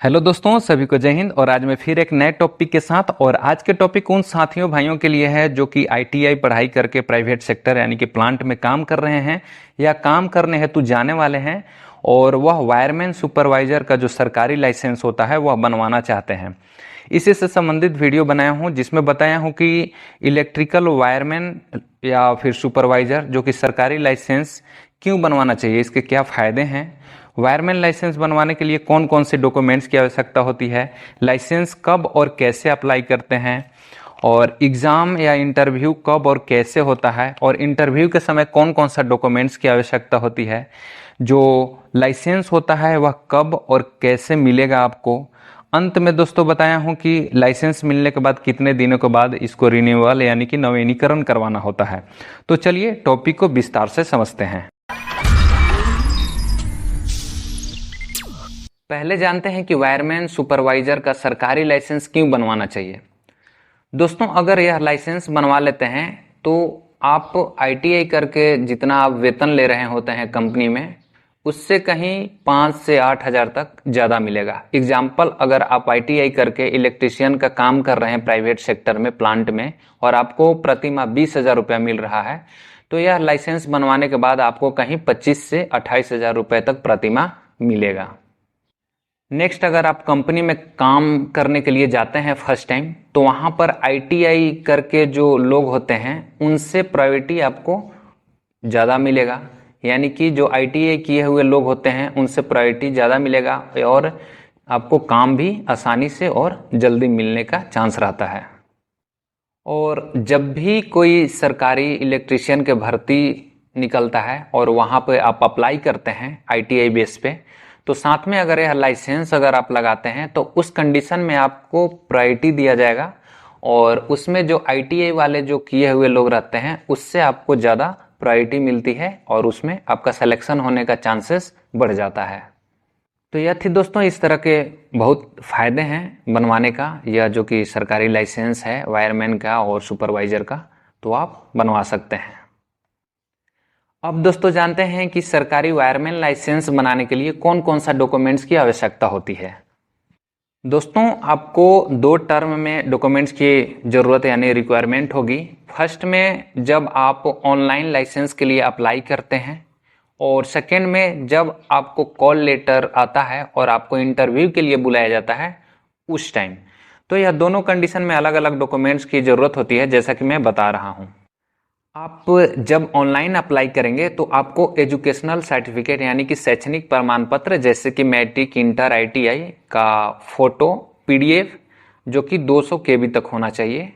Hello दोस्तों, सभी को जय हिंद। और आज मैं फिर एक नए टॉपिक के साथ, और आज के टॉपिक उन साथियों भाइयों के लिए है जो कि आईटीआई पढ़ाई करके प्राइवेट सेक्टर यानी कि प्लांट में काम कर रहे हैं या काम करने हेतु जाने वाले हैं, और वह वायरमैन सुपरवाइजर का जो सरकारी लाइसेंस होता है वह बनवाना चाहते हैं। इसी से संबंधित वीडियो बनाया हूं जिसमें बताया हूं कि इलेक्ट्रिकल वायरमैन या फिर सुपरवाइजर जो कि सरकारी लाइसेंस क्यों बनवाना चाहिए, इसके क्या फ़ायदे हैं, वायरमैन लाइसेंस बनवाने के लिए कौन कौन से डॉक्यूमेंट्स की आवश्यकता होती है, लाइसेंस कब और कैसे अप्लाई करते हैं, और एग्ज़ाम या इंटरव्यू कब और कैसे होता है, और इंटरव्यू के समय कौन कौन सा डॉक्यूमेंट्स की आवश्यकता होती है, जो लाइसेंस होता है वह कब और कैसे मिलेगा आपको। अंत में दोस्तों बताया हूँ कि लाइसेंस मिलने के बाद कितने दिनों के बाद इसको रिन्यूअल यानी कि नवीनीकरण करवाना होता है। तो चलिए टॉपिक को विस्तार से समझते हैं। पहले जानते हैं कि वायरमैन सुपरवाइजर का सरकारी लाइसेंस क्यों बनवाना चाहिए। दोस्तों, अगर यह लाइसेंस बनवा लेते हैं तो आप आईटीआई करके जितना आप वेतन ले रहे होते हैं कंपनी में, उससे कहीं 5 से 8 हज़ार तक ज़्यादा मिलेगा। एग्जाम्पल, अगर आप आईटीआई करके इलेक्ट्रिशियन का काम कर रहे हैं प्राइवेट सेक्टर में प्लांट में, और आपको प्रति माह 20,000 रुपया मिल रहा है, तो यह लाइसेंस बनवाने के बाद आपको कहीं 25 से 28,000 रुपये तक प्रति माह मिलेगा। नेक्स्ट, अगर आप कंपनी में काम करने के लिए जाते हैं फर्स्ट टाइम, तो वहाँ पर आईटीआई करके जो लोग होते हैं उनसे प्रायोरिटी आपको ज़्यादा मिलेगा। यानी कि जो आईटीआई किए हुए लोग होते हैं उनसे प्रायोरिटी ज़्यादा मिलेगा, और आपको काम भी आसानी से और जल्दी मिलने का चांस रहता है। और जब भी कोई सरकारी इलेक्ट्रिशियन के भर्ती निकलता है और वहाँ पे आप अप्लाई करते हैं आईटीआई बेस पे, तो साथ में अगर यह लाइसेंस अगर आप लगाते हैं तो उस कंडीशन में आपको प्रायोरिटी दिया जाएगा, और उसमें जो आईटीआई वाले जो किए हुए लोग रहते हैं उससे आपको ज़्यादा प्रायोरिटी मिलती है, और उसमें आपका सिलेक्शन होने का चांसेस बढ़ जाता है। तो यह थी दोस्तों इस तरह के बहुत फ़ायदे हैं बनवाने का, यह जो कि सरकारी लाइसेंस है वायरमैन का और सुपरवाइज़र का, तो आप बनवा सकते हैं। अब दोस्तों जानते हैं कि सरकारी वायरमैन लाइसेंस बनाने के लिए कौन कौन सा डॉक्यूमेंट्स की आवश्यकता होती है। दोस्तों, आपको 2 टर्म में डॉक्यूमेंट्स की ज़रूरत यानी रिक्वायरमेंट होगी। फर्स्ट में जब आप ऑनलाइन लाइसेंस के लिए अप्लाई करते हैं, और सेकेंड में जब आपको कॉल लेटर आता है और आपको इंटरव्यू के लिए बुलाया जाता है उस टाइम। तो यह दोनों कंडीशन में अलग अलग डॉक्यूमेंट्स की ज़रूरत होती है, जैसा कि मैं बता रहा हूँ। आप जब ऑनलाइन अप्लाई करेंगे तो आपको एजुकेशनल सर्टिफिकेट यानी कि शैक्षणिक प्रमाण पत्र, जैसे कि मैट्रिक, इंटर, आईटीआई का फोटो पीडीएफ जो कि 200 केबी तक होना चाहिए,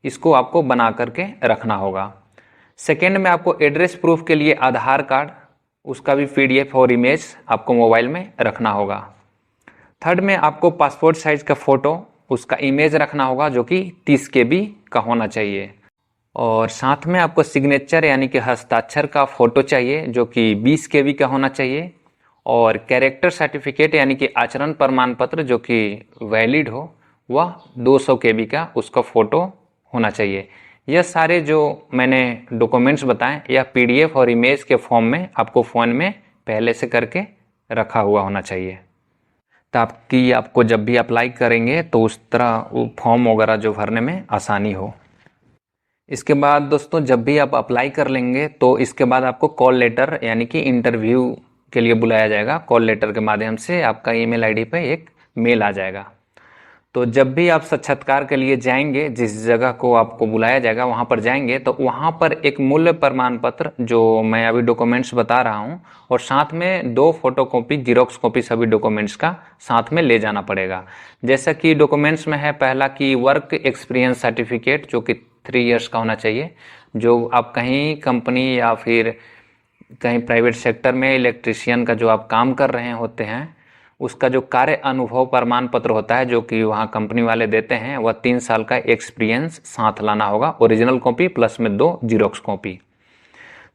इसको आपको बना करके रखना होगा। सेकेंड में आपको एड्रेस प्रूफ के लिए आधार कार्ड, उसका भी पीडीएफ और इमेज आपको मोबाइल में रखना होगा। थर्ड में आपको पासपोर्ट साइज का फ़ोटो, उसका इमेज रखना होगा जो कि 30 केबी का होना चाहिए। और साथ में आपको सिग्नेचर यानी कि हस्ताक्षर का फ़ोटो चाहिए जो कि 20 केबी का होना चाहिए। और कैरेक्टर सर्टिफिकेट यानी कि आचरण प्रमाण पत्र जो कि वैलिड हो, वह 200 केबी का उसका फ़ोटो होना चाहिए। यह सारे जो मैंने डॉक्यूमेंट्स बताएं यह पीडीएफ और इमेज के फॉर्म में आपको फ़ोन में पहले से करके रखा हुआ होना चाहिए, ताकि आपको जब भी अप्लाई करेंगे तो उस तरह वो फॉर्म वगैरह जो भरने में आसानी हो। इसके बाद दोस्तों जब भी आप अप्लाई कर लेंगे तो इसके बाद आपको कॉल लेटर यानी कि इंटरव्यू के लिए बुलाया जाएगा। कॉल लेटर के माध्यम से आपका ईमेल आईडी पे एक मेल आ जाएगा। तो जब भी आप साक्षात्कार के लिए जाएंगे, जिस जगह को आपको बुलाया जाएगा वहाँ पर जाएंगे, तो वहाँ पर एक मूल्य प्रमाण पत्र जो मैं अभी डॉक्यूमेंट्स बता रहा हूँ, और साथ में 2 फोटोकॉपी जीरोक्स कॉपी सभी डॉक्यूमेंट्स का साथ में ले जाना पड़ेगा। जैसा कि डॉक्यूमेंट्स में है, पहला कि वर्क एक्सपीरियंस सर्टिफिकेट जो कि 3 इयर्स का होना चाहिए, जो आप कहीं कंपनी या फिर कहीं प्राइवेट सेक्टर में इलेक्ट्रिशियन का जो आप काम कर रहे होते हैं उसका जो कार्य अनुभव प्रमाण पत्र होता है जो कि वहाँ कंपनी वाले देते हैं, वह 3 साल का एक्सपीरियंस साथ लाना होगा, ओरिजिनल कॉपी प्लस में 2 जीरोक्स कॉपी।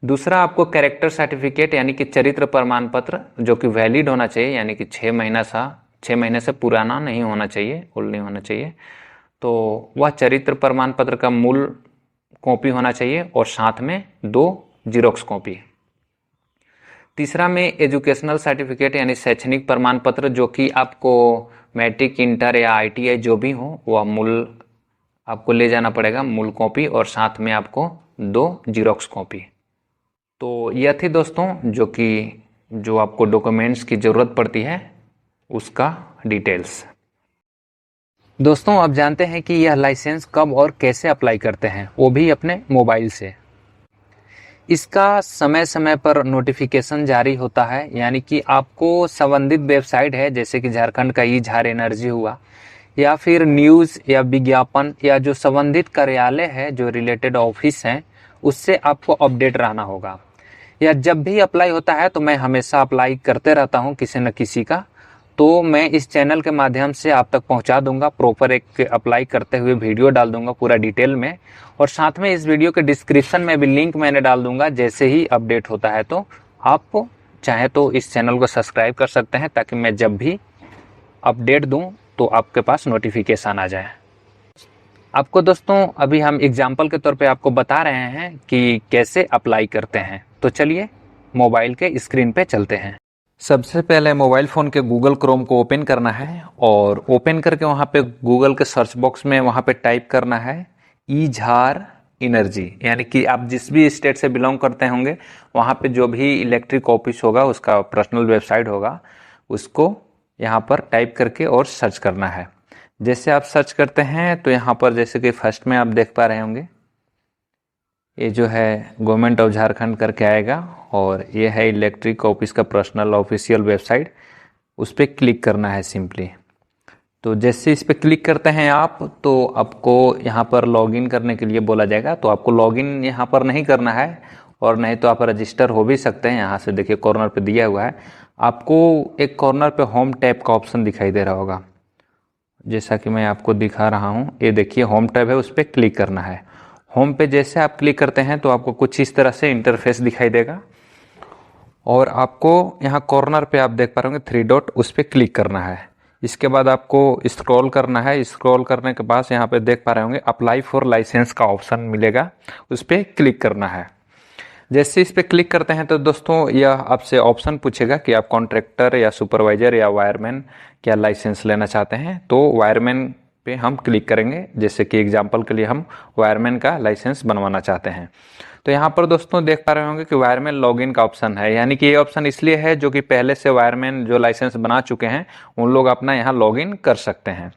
दूसरा आपको कैरेक्टर सर्टिफिकेट यानी कि चरित्र प्रमाण पत्र जो कि वैलिड होना चाहिए, यानी कि 6 महीने से पुराना नहीं होना चाहिए, ओल्ड नहीं होना चाहिए। तो वह चरित्र प्रमाण पत्र का मूल कॉपी होना चाहिए, और साथ में 2 जीरोक्स कॉपी। तीसरा में एजुकेशनल सर्टिफिकेट यानी शैक्षणिक प्रमाण पत्र जो कि आपको मैट्रिक, इंटर या ITI जो भी हो वह मूल आपको ले जाना पड़ेगा, मूल कॉपी, और साथ में आपको 2 जीरोक्स कॉपी। तो यह थी दोस्तों जो आपको डॉक्यूमेंट्स की ज़रूरत पड़ती है उसका डिटेल्स। दोस्तों अब जानते हैं कि यह लाइसेंस कब और कैसे अप्लाई करते हैं, वो भी अपने मोबाइल से। इसका समय समय पर नोटिफिकेशन जारी होता है, यानी कि आपको संबंधित वेबसाइट है जैसे कि झारखंड का ई-झार एनर्जी हुआ, या फिर न्यूज़ या विज्ञापन या जो संबंधित कार्यालय है, जो रिलेटेड ऑफिस हैं, उससे आपको अपडेट रहना होगा। या जब भी अप्लाई होता है, तो मैं हमेशा अप्लाई करते रहता हूँ किसी न किसी का, तो मैं इस चैनल के माध्यम से आप तक पहुंचा दूंगा। प्रॉपर एक अप्लाई करते हुए वीडियो डाल दूंगा पूरा डिटेल में, और साथ में इस वीडियो के डिस्क्रिप्शन में भी लिंक मैंने डाल दूंगा। जैसे ही अपडेट होता है तो आप चाहे तो इस चैनल को सब्सक्राइब कर सकते हैं, ताकि मैं जब भी अपडेट दूं तो आपके पास नोटिफिकेशन आ जाए। आपको दोस्तों अभी हम एग्जाम्पल के तौर पे आपको बता रहे हैं कि कैसे अप्लाई करते हैं। तो चलिए मोबाइल के स्क्रीन पे चलते हैं। सबसे पहले मोबाइल फ़ोन के गूगल क्रोम को ओपन करना है, और ओपन करके वहाँ पे गूगल के सर्च बॉक्स में वहाँ पे टाइप करना है ई-झार एनर्जी, यानी कि आप जिस भी स्टेट से बिलोंग करते होंगे वहाँ पे जो भी इलेक्ट्रिक ऑफिस होगा उसका पर्सनल वेबसाइट होगा, उसको यहाँ पर टाइप करके और सर्च करना है। जैसे आप सर्च करते हैं तो यहाँ पर जैसे कि फर्स्ट में आप देख पा रहे होंगे, ये जो है गवर्नमेंट ऑफ झारखंड करके आएगा, और ये है इलेक्ट्रिक ऑफिस का पर्सनल ऑफिशियल वेबसाइट। उस पर क्लिक करना है सिंपली। तो जैसे इस पर क्लिक करते हैं आप, तो आपको यहाँ पर लॉगिन करने के लिए बोला जाएगा। तो आपको लॉगिन यहाँ पर नहीं करना है, और नहीं तो आप रजिस्टर हो भी सकते हैं। यहाँ से देखिए कॉर्नर पे दिया हुआ है, आपको एक कॉर्नर पे होम टैब का ऑप्शन दिखाई दे रहा होगा, जैसा कि मैं आपको दिखा रहा हूँ। ये देखिए होम टैब है, उस पर क्लिक करना है। होम पे जैसे आप क्लिक करते हैं तो आपको कुछ इस तरह से इंटरफेस दिखाई देगा, और आपको यहाँ कॉर्नर पे आप देख पा रहे होंगे 3 डॉट, उस पर क्लिक करना है। इसके बाद आपको स्क्रॉल करना है। स्क्रॉल करने के बाद यहाँ पे देख पा रहे होंगे अप्लाई फॉर लाइसेंस का ऑप्शन मिलेगा, उस पर क्लिक करना है। जैसे इस पर क्लिक करते हैं तो दोस्तों यह आपसे ऑप्शन पूछेगा कि आप कॉन्ट्रैक्टर या सुपरवाइजर या वायरमैन क्या लाइसेंस लेना चाहते हैं। तो वायरमैन पे हम क्लिक करेंगे, जैसे कि एग्जांपल के लिए हम वायरमैन का लाइसेंस बनवाना चाहते हैं। तो यहाँ पर दोस्तों देख पा रहे होंगे कि वायरमैन लॉगिन का ऑप्शन है, यानी कि ये ऑप्शन इसलिए है जो कि पहले से वायरमैन जो लाइसेंस बना चुके हैं उन लोग अपना यहाँ लॉगिन कर सकते हैं।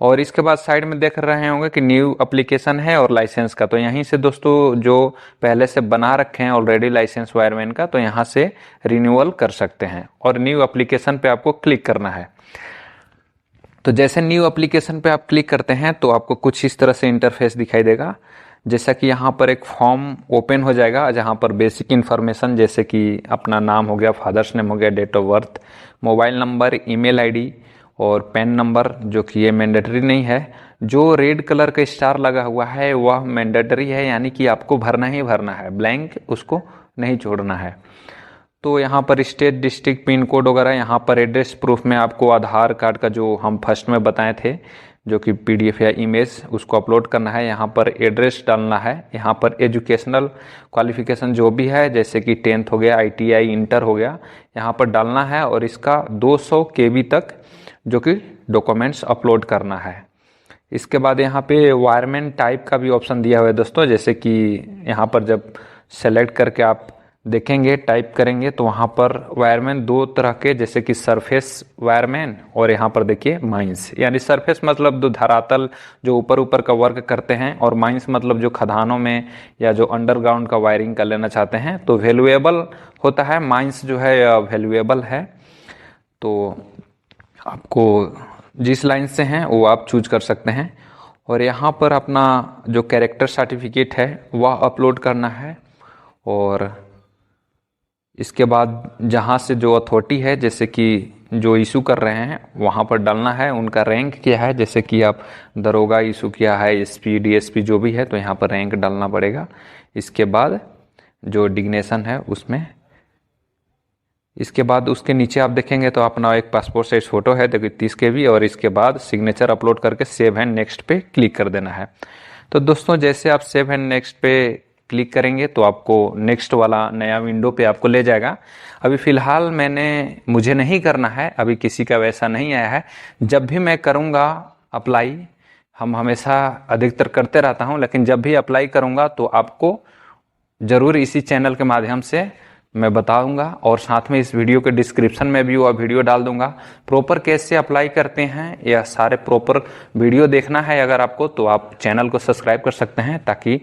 और इसके बाद साइड में देख रहे होंगे कि न्यू एप्लीकेशन है और लाइसेंस का, तो यहीं से दोस्तों जो पहले से बना रखे हैं ऑलरेडी लाइसेंस वायरमैन का, तो यहाँ से रिन्यूअल कर सकते हैं, और न्यू एप्लीकेशन पे आपको क्लिक करना है। तो जैसे न्यू एप्लीकेशन पे आप क्लिक करते हैं तो आपको कुछ इस तरह से इंटरफेस दिखाई देगा, जैसा कि यहाँ पर एक फॉर्म ओपन हो जाएगा, जहाँ पर बेसिक इन्फॉर्मेशन जैसे कि अपना नाम हो गया, फादर्स नेम हो गया, date of birth, mobile number, email ID और पैन नंबर, जो कि ये मैंडेटरी नहीं है। जो रेड कलर का स्टार लगा हुआ है वह मैंडेटरी है, यानी कि आपको भरना ही भरना है, ब्लैंक उसको नहीं छोड़ना है। तो यहाँ पर स्टेट, डिस्ट्रिक्ट, पिन कोड वगैरह, यहाँ पर एड्रेस प्रूफ में आपको आधार कार्ड का जो हम फर्स्ट में बताए थे, जो कि PDF या इमेज, उसको अपलोड करना है। यहाँ पर एड्रेस डालना है। यहाँ पर एजुकेशनल क्वालिफिकेशन जो भी है, जैसे कि 10th हो गया, ITI, इंटर हो गया, यहाँ पर डालना है, और इसका 200 KB तक जो कि डॉक्यूमेंट्स अपलोड करना है। इसके बाद यहाँ पे वायरमैन टाइप का भी ऑप्शन दिया हुआ है दोस्तों, जैसे कि यहाँ पर जब सेलेक्ट करके आप देखेंगे, टाइप करेंगे, तो वहाँ पर वायरमैन 2 तरह के, जैसे कि सरफेस वायरमैन, और यहाँ पर देखिए माइंस, यानी सरफेस मतलब जो धरातल, जो ऊपर ऊपर का वर्क करते हैं, और माइंस मतलब जो खदानों में या जो अंडरग्राउंड का वायरिंग कर लेना चाहते हैं। तो वैल्यूएबल होता है, माइंस जो है वैल्यूएबल है। तो आपको जिस लाइन से हैं वो आप चूज कर सकते हैं, और यहाँ पर अपना जो कैरेक्टर सर्टिफिकेट है वह अपलोड करना है। और इसके बाद जहाँ से जो अथॉरिटी है, जैसे कि जो इशू कर रहे हैं, वहाँ पर डालना है उनका रैंक क्या है, जैसे कि आप दरोगा इशू किया है, SP, DSP जो भी है, तो यहाँ पर रैंक डालना पड़ेगा। इसके बाद जो डिग्नेशन है उसमें, इसके बाद उसके नीचे आप देखेंगे तो अपना एक पासपोर्ट साइज फोटो है, देखिए 30 KB, और इसके बाद सिग्नेचर अपलोड करके सेव एंड नेक्स्ट पे क्लिक कर देना है। तो दोस्तों जैसे आप सेव एंड नेक्स्ट पे क्लिक करेंगे तो आपको नेक्स्ट वाला नया विंडो पे आपको ले जाएगा। अभी फ़िलहाल मुझे नहीं करना है, अभी किसी का वैसा नहीं आया है। जब भी मैं करूँगा अप्लाई, हम हमेशा अधिकतर करते रहता हूँ, लेकिन जब भी अप्लाई करूँगा तो आपको ज़रूर इसी चैनल के माध्यम से मैं बताऊंगा, और साथ में इस वीडियो के डिस्क्रिप्शन में भी वह वीडियो डाल दूंगा। प्रॉपर कैसे अप्लाई करते हैं या सारे प्रॉपर वीडियो देखना है अगर आपको, तो आप चैनल को सब्सक्राइब कर सकते हैं, ताकि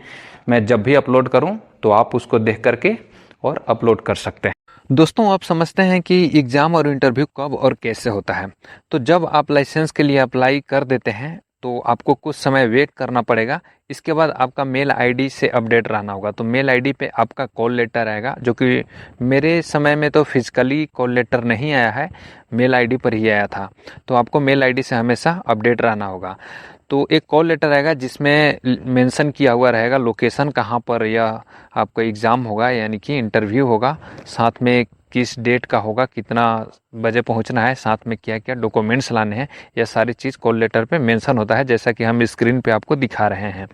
मैं जब भी अपलोड करूं तो आप उसको देख करके और अपलोड कर सकते हैं। दोस्तों, आप समझते हैं कि एग्ज़ाम और इंटरव्यू कब और कैसे होता है। तो जब आप लाइसेंस के लिए अप्लाई कर देते हैं तो आपको कुछ समय वेट करना पड़ेगा। इसके बाद आपका मेल आईडी से अपडेट रहना होगा। तो मेल आईडी पे आपका कॉल लेटर आएगा, जो कि मेरे समय में तो फिजिकली कॉल लेटर नहीं आया है, मेल आईडी पर ही आया था। तो आपको मेल आईडी से हमेशा अपडेट रहना होगा। तो एक कॉल लेटर आएगा जिसमें मेंशन किया हुआ रहेगा लोकेशन कहाँ पर यह आपका एग्ज़ाम होगा, यानी कि इंटरव्यू होगा, साथ में किस डेट का होगा, कितना बजे पहुंचना है, साथ में क्या क्या डॉक्यूमेंट्स लाने हैं, यह सारी चीज़ कॉल लेटर पे मेंशन होता है, जैसा कि हम स्क्रीन पे आपको दिखा रहे हैं।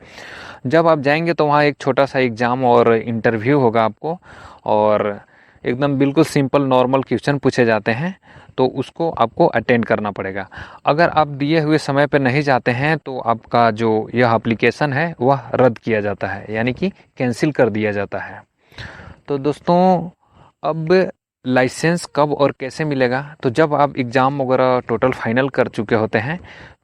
जब आप जाएंगे तो वहाँ एक छोटा सा एग्ज़ाम और इंटरव्यू होगा आपको, और एकदम बिल्कुल सिंपल नॉर्मल क्वेश्चन पूछे जाते हैं, तो उसको आपको अटेंड करना पड़ेगा। अगर आप दिए हुए समय पे नहीं जाते हैं तो आपका जो यह एप्लीकेशन है वह रद्द किया जाता है, यानी कि कैंसिल कर दिया जाता है। तो दोस्तों, अब लाइसेंस कब और कैसे मिलेगा? तो जब आप एग्ज़ाम वगैरह टोटल फाइनल कर चुके होते हैं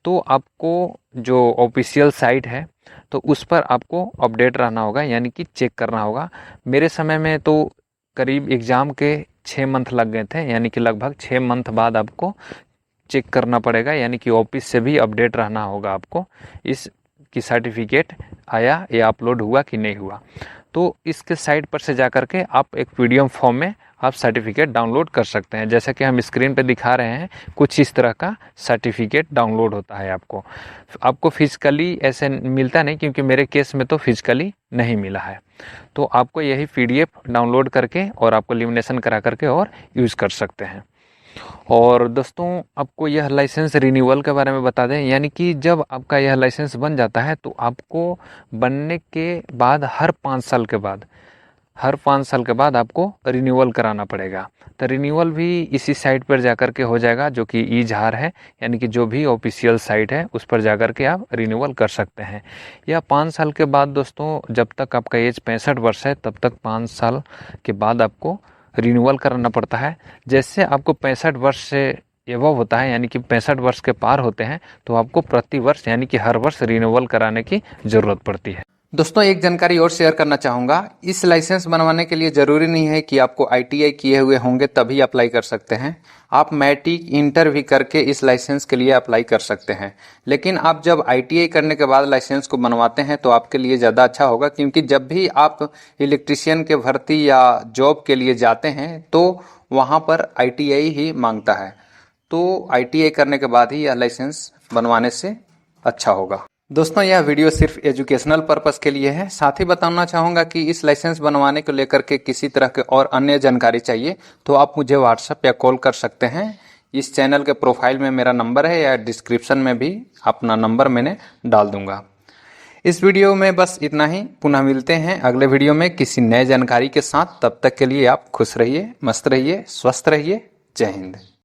तो आपको जो ऑफिशियल साइट है तो उस पर आपको अपडेट रहना होगा, यानी कि चेक करना होगा। मेरे समय में तो करीब एग्ज़ाम के 6 मंथ लग गए थे, यानी कि लगभग 6 मंथ बाद आपको चेक करना पड़ेगा, यानी कि ऑफिस से भी अपडेट रहना होगा आपको इस की सर्टिफिकेट आया या अपलोड हुआ कि नहीं हुआ। तो इसके साइट पर से जा कर के आप एक पीडीएफ फॉर्म में आप सर्टिफिकेट डाउनलोड कर सकते हैं। जैसा कि हम स्क्रीन पे दिखा रहे हैं, कुछ इस तरह का सर्टिफिकेट डाउनलोड होता है आपको फिजिकली ऐसे मिलता नहीं, क्योंकि मेरे केस में तो फिजिकली नहीं मिला है। तो आपको यही पीडीएफ डाउनलोड करके और आपको लेमिनेशन करा करके और यूज़ कर सकते हैं। और दोस्तों, आपको यह लाइसेंस रिन्यूअल के बारे में बता दें, यानी कि जब आपका यह लाइसेंस बन जाता है तो आपको बनने के बाद हर 5 साल के बाद आपको रिन्यूअल कराना पड़ेगा। तो रिन्यूअल भी इसी साइट पर जाकर के हो जाएगा, जो कि ई-झार है, यानी कि जो भी ऑफिशियल साइट है उस पर जाकर के आप रिन्यूअल कर सकते हैं। या 5 साल के बाद दोस्तों, जब तक आपका एज 65 वर्ष है तब तक 5 साल के बाद आपको रिन्यूअल कराना पड़ता है। जैसे आपको 65 वर्ष से एबव होता है, यानी कि 65 वर्ष के पार होते हैं, तो आपको प्रति वर्ष यानी कि हर वर्ष रिन्यूअल कराने की ज़रूरत पड़ती है। दोस्तों, एक जानकारी और शेयर करना चाहूँगा। इस लाइसेंस बनवाने के लिए ज़रूरी नहीं है कि आपको आईटीआई किए हुए होंगे तभी अप्लाई कर सकते हैं। आप मैट्रिक इंटर भी करके इस लाइसेंस के लिए अप्लाई कर सकते हैं। लेकिन आप जब आईटीआई करने के बाद लाइसेंस को बनवाते हैं तो आपके लिए ज़्यादा अच्छा होगा, क्योंकि जब भी आप इलेक्ट्रिशियन के भर्ती या जॉब के लिए जाते हैं तो वहाँ पर आईटीआई ही मांगता है। तो आईटीआई करने के बाद ही यह लाइसेंस बनवाने से अच्छा होगा। दोस्तों, यह वीडियो सिर्फ एजुकेशनल पर्पस के लिए है। साथ ही बताना चाहूँगा कि इस लाइसेंस बनवाने को लेकर के किसी तरह के और अन्य जानकारी चाहिए तो आप मुझे व्हाट्सएप या कॉल कर सकते हैं। इस चैनल के प्रोफाइल में मेरा नंबर है, या डिस्क्रिप्शन में भी अपना नंबर मैंने डाल दूंगा। इस वीडियो में बस इतना ही। पुनः मिलते हैं अगले वीडियो में किसी नए जानकारी के साथ। तब तक के लिए आप खुश रहिए, मस्त रहिए, स्वस्थ रहिए। जय हिंद।